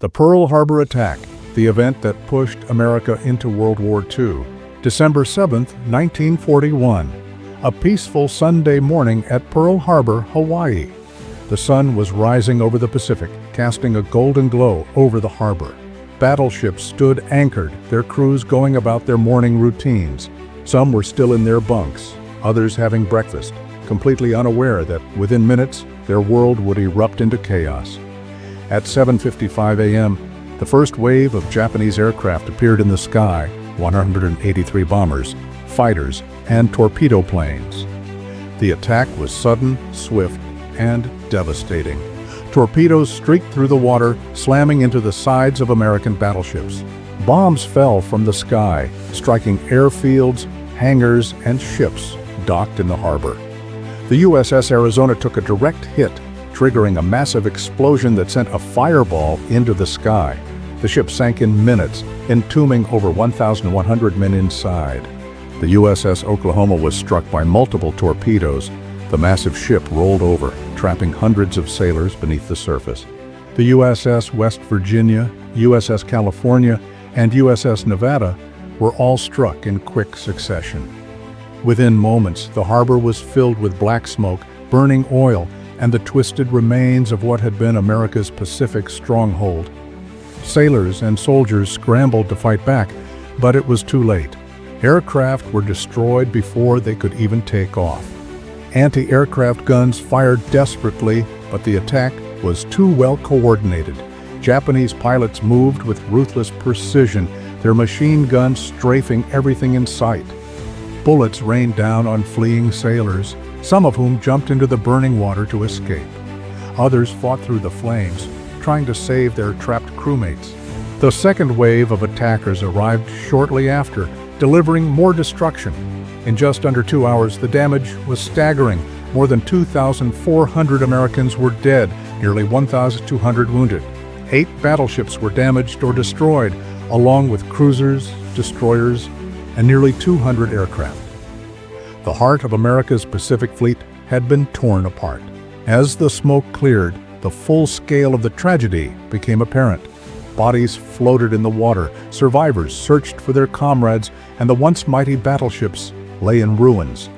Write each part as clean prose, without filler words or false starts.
The Pearl Harbor attack, the event that pushed America into World War II. December 7, 1941. A peaceful Sunday morning at Pearl Harbor, Hawaii. The sun was rising over the Pacific, casting a golden glow over the harbor. Battleships stood anchored, their crews going about their morning routines. Some were still in their bunks, others having breakfast, completely unaware that within minutes their world would erupt into chaos. At 7:55 a.m., the first wave of Japanese aircraft appeared in the sky, 183 bombers, fighters, and torpedo planes. The attack was sudden, swift, and devastating. Torpedoes streaked through the water, slamming into the sides of American battleships. Bombs fell from the sky, striking airfields, hangars, and ships docked in the harbor. The USS Arizona took a direct hit, triggering a massive explosion that sent a fireball into the sky. The ship sank in minutes, entombing over 1,100 men inside. The USS Oklahoma was struck by multiple torpedoes. The massive ship rolled over, trapping hundreds of sailors beneath the surface. The USS West Virginia, USS California, and USS Nevada were all struck in quick succession. Within moments, the harbor was filled with black smoke, burning oil, and the twisted remains of what had been America's Pacific stronghold. Sailors and soldiers scrambled to fight back, but it was too late. Aircraft were destroyed before they could even take off. Anti-aircraft guns fired desperately, but the attack was too well coordinated. Japanese pilots moved with ruthless precision, their machine guns strafing everything in sight. Bullets rained down on fleeing sailors, some of whom jumped into the burning water to escape. Others fought through the flames, trying to save their trapped crewmates. The second wave of attackers arrived shortly after, delivering more destruction. In just under 2 hours, the damage was staggering. More than 2,400 Americans were dead, nearly 1,200 wounded. 8 battleships were damaged or destroyed, along with cruisers, destroyers, and nearly 200 aircraft. The heart of America's Pacific Fleet had been torn apart. As the smoke cleared, the full scale of the tragedy became apparent. Bodies floated in the water, survivors searched for their comrades, and the once mighty battleships lay in ruins.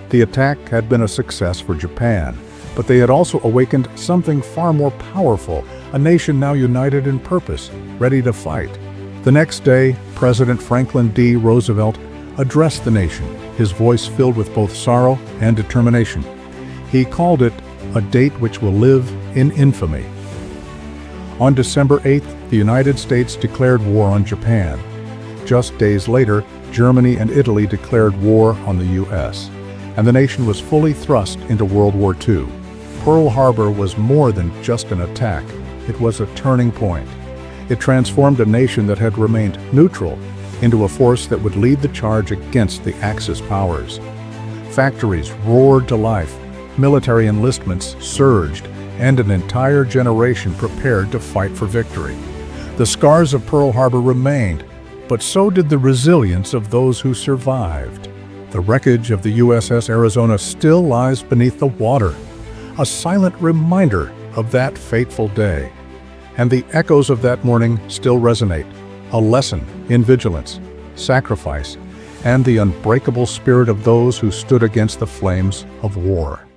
The attack had been a success for Japan, but they had also awakened something far more powerful, a nation now united in purpose, ready to fight. The next day, President Franklin D. Roosevelt addressed the nation, his voice filled with both sorrow and determination. He called it a date which will live in infamy. On December 8th, the United States declared war on Japan. Just days later, Germany and Italy declared war on the U.S., and the nation was fully thrust into World War II. Pearl Harbor was more than just an attack. It was a turning point. It transformed a nation that had remained neutral into a force that would lead the charge against the Axis powers. Factories roared to life, military enlistments surged, and an entire generation prepared to fight for victory. The scars of Pearl Harbor remained, but so did the resilience of those who survived. The wreckage of the USS Arizona still lies beneath the water, a silent reminder of that fateful day. And the echoes of that morning still resonate, a lesson in vigilance, sacrifice, and the unbreakable spirit of those who stood against the flames of war.